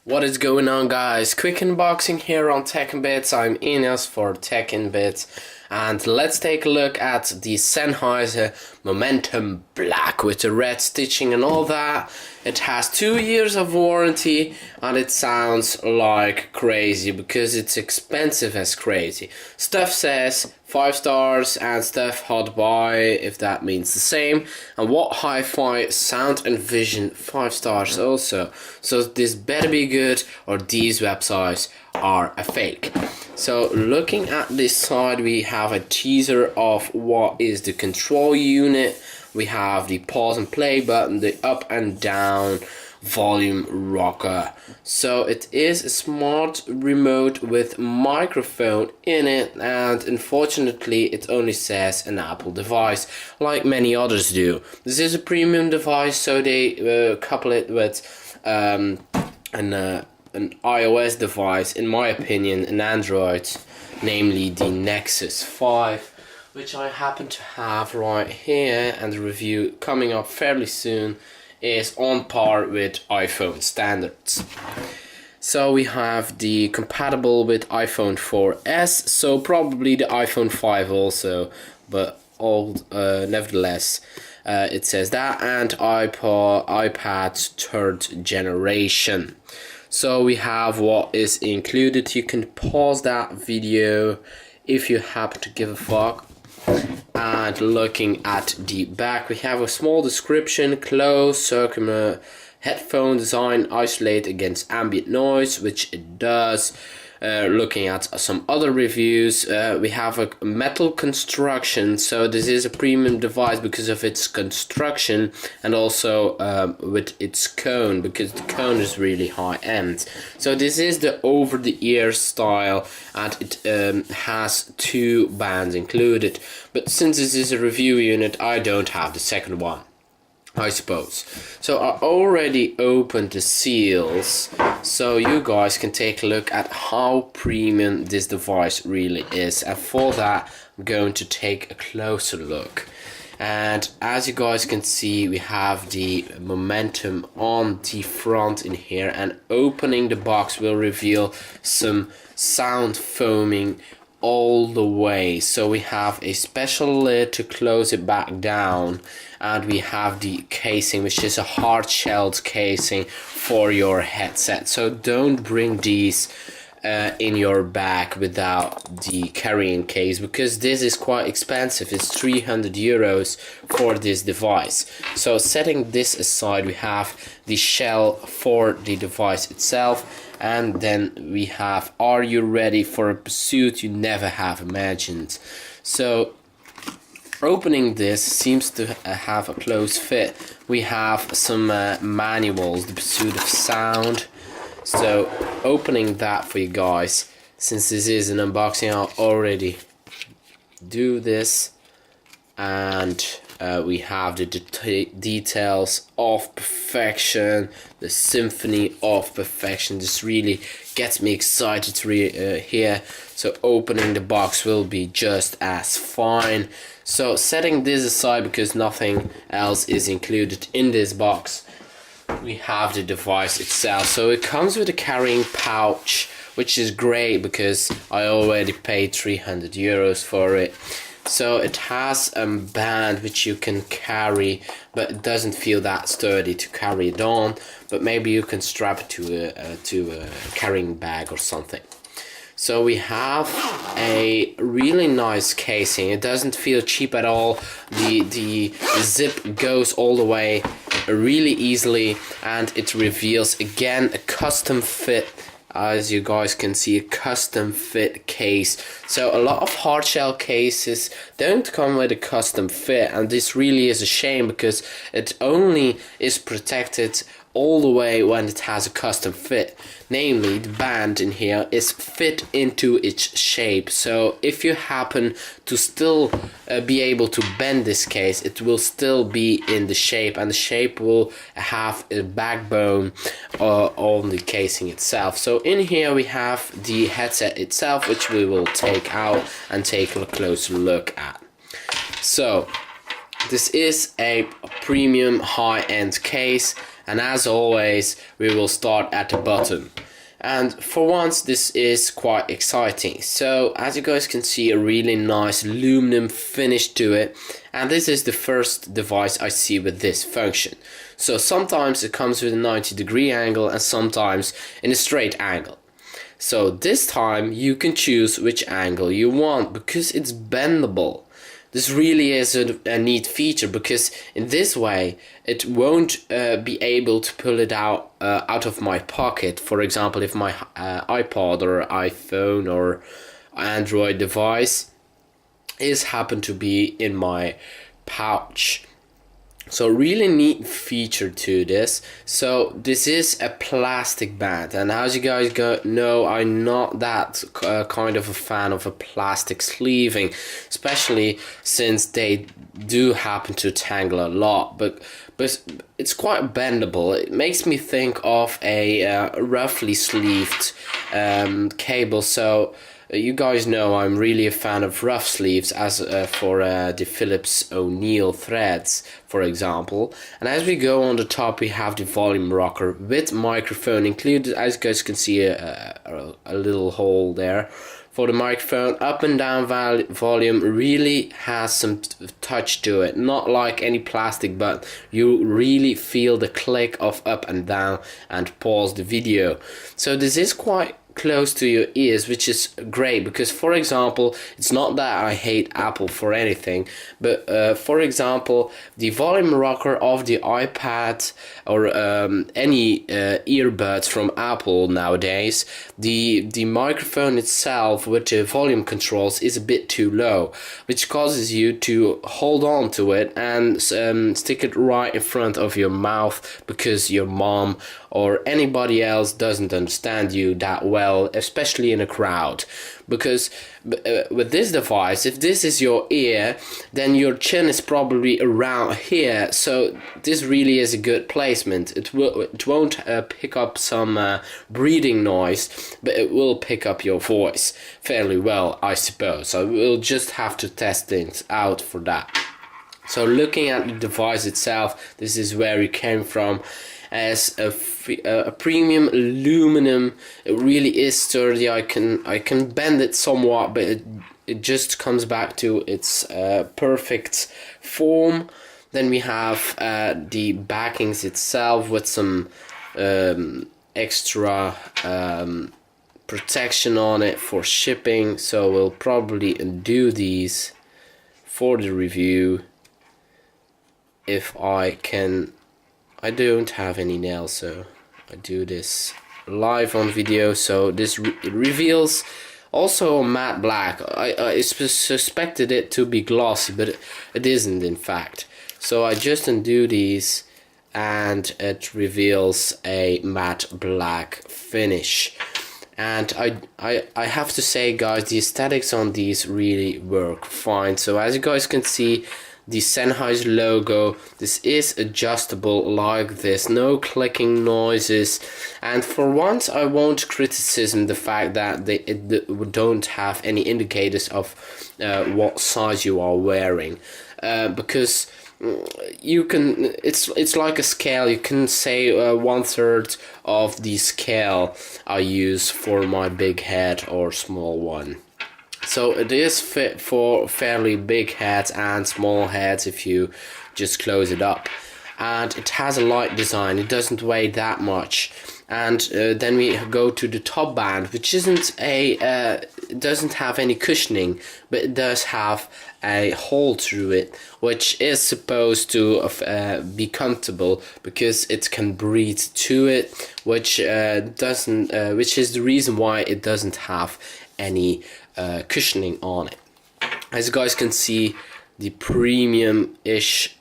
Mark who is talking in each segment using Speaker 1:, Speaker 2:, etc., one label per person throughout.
Speaker 1: What is going on, guys? Quick unboxing here on Techinbits. I'm Ines for Techinbits, and let's take a look at the Sennheiser Momentum Black with the red stitching and all that. It has 2 years of warranty and it sounds like crazy because it's expensive as crazy. Stuff says 5 stars and stuff hot buy, if that means the same. And what hi-fi sound and vision 5 stars also. So this better be good or these websites are a fake. So looking at this side, we have a teaser of what is the control unit. We have the pause and play button, the up and down volume rocker. So it is a smart remote with microphone in it, and unfortunately it only says an Apple device like many others do. This is a premium device, so they couple it with an iOS device, in my opinion an Android, namely the Nexus 5, which I happen to have right here, and the review coming up fairly soon is on par with iPhone standards. So we have the compatible with iPhone 4S, so probably the iPhone 5 also, but nevertheless it says that, and iPad 3rd generation. So we have what is included. You can pause that video if you happen to give a fuck. And looking at the back, we have a small description: closed circular headphone design, isolate against ambient noise, which it does. Looking at some other reviews, we have a metal construction, so this is a premium device because of its construction, and also with its cone, because the cone is really high end. So this is the over-the-ear style, and it has 2 bands included, but since this is a review unit, I don't have the second one, I suppose. So I already opened the seals, so you guys can take a look at how premium this device really is, and for that I'm going to take a closer look. And as you guys can see, we have the Momentum on the front in here, and opening the box will reveal some sound foaming all the way. So we have a special lid to close it back down, and we have the casing, which is a hard-shelled casing for your headset. So don't bring these in your bag without the carrying case, because this is quite expensive. It's 300 euros for this device. So setting this aside, we have the shell for the device itself, and then we have, are you ready for a pursuit you never have imagined? So opening this seems to have a close fit. We have some manuals, the pursuit of sound. So opening that for you guys, since this is an unboxing, I'll already do this. And we have the details of perfection, the symphony of perfection. This really gets me excited to hear. So opening the box will be just as fine. So setting this aside, because nothing else is included in this box, we have the device itself. So it comes with a carrying pouch, which is great because I already paid 300 euros for it. So it has a band which you can carry, but it doesn't feel that sturdy to carry it on. But maybe you can strap it to a carrying bag or something. So we have a really nice casing. It doesn't feel cheap at all. The zip goes all the way really easily, and it reveals again a custom fit. As you guys can see, a custom fit case. So a lot of hard shell cases don't come with a custom fit, and this really is a shame because it only is protected all the way when it has a custom fit. Namely, the band in here is fit into its shape. So if you happen to still be able to bend this case, it will still be in the shape, and the shape will have a backbone on the casing itself. So in here we have the headset itself, which we will take out and take a closer look at. So this is a premium high-end case, and as always we will start at the bottom. And for once this is quite exciting. So as you guys can see, a really nice aluminum finish to it, and this is the first device I see with this function. So sometimes it comes with a 90-degree angle and sometimes in a straight angle. So this time you can choose which angle you want because it's bendable. This really is a neat feature because in this way it won't be able to pull it out of my pocket. For example, if my iPod or iPhone or Android device is happen to be in my pouch. So really neat feature to this. So this is a plastic band, and as you guys know, I'm not that kind of a fan of a plastic sleeving, especially since they do happen to tangle a lot, but it's quite bendable. It makes me think of a roughly sleeved cable. So you guys know I'm really a fan of rough sleeves, as for the Philips O'Neill threads, for example. And as we go on the top, we have the volume rocker with microphone included. As you guys can see, a little hole there for the microphone. Up and down volume really has some touch to it, not like any plastic, but you really feel the click of up and down and pause the video. So this is quite close to your ears, which is great because, for example, it's not that I hate Apple for anything, but for example, the volume rocker of the iPad or any earbuds from Apple nowadays, the microphone itself with the volume controls is a bit too low, which causes you to hold on to it and stick it right in front of your mouth because your mom or anybody else doesn't understand you that well, especially in a crowd. Because with this device, if this is your ear, then your chin is probably around here, so this really is a good placement. It won't pick up some breathing noise, but it will pick up your voice fairly well, I suppose. So we'll just have to test things out for that. So looking at the device itself, this is where it came from. As a premium aluminum, it really is sturdy. I can bend it somewhat, but it just comes back to its perfect form. Then we have the backings itself with some extra protection on it for shipping. So we'll probably undo these for the review if I can. I don't have any nails, so I do this live on video. So this it reveals also matte black. I suspected it to be glossy, but it isn't in fact. So I just undo these and it reveals a matte black finish. And I have to say, guys, the aesthetics on these really work fine. So as you guys can see, the Sennheiser logo, this is adjustable like this, no clicking noises, and for once I won't criticize the fact that they don't have any indicators of what size you are wearing, because you can, it's like a scale. You can say 1/3 of the scale I use for my big head or small one. So it is fit for fairly big heads and small heads if you just close it up. And it has a light design, it doesn't weigh that much. And then we go to the top band, which isn't it doesn't have any cushioning, but it does have a hole through it, which is supposed to be comfortable because it can breathe to it, which which is the reason why it doesn't have any cushioning on it. As you guys can see, the premium-ish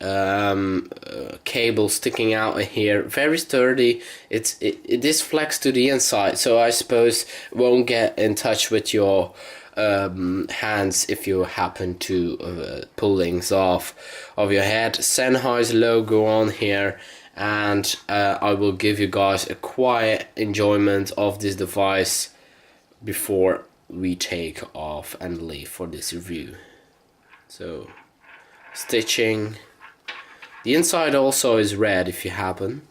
Speaker 1: cable sticking out here, very sturdy. It is flexed to the inside, so I suppose it won't get in touch with your hands if you happen to pull things off of your head. Sennheiser logo on here, and I will give you guys a quiet enjoyment of this device before we take off and leave for this review. So, stitching. The inside also is red if you happen.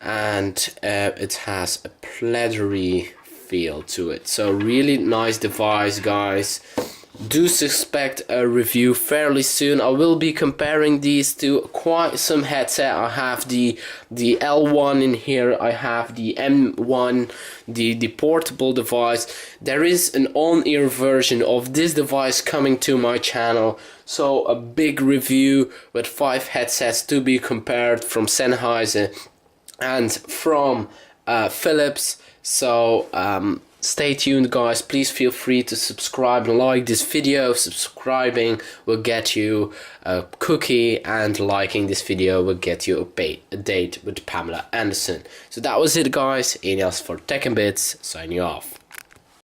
Speaker 1: and it has a pleathery feel to it. So really nice device, guys. Do suspect a review fairly soon. I will be comparing these to quite some headset. I have the L1 in here, I have the M1, the portable device. There is an on-ear version of this device coming to my channel, so a big review with 5 headsets to be compared from Sennheiser and from Philips. So stay tuned, guys. Please feel free to subscribe and like this video. Subscribing will get you a cookie, and liking this video will get you a date with Pamela Anderson. So that was it, guys. Ineos for Techinbits, signing off.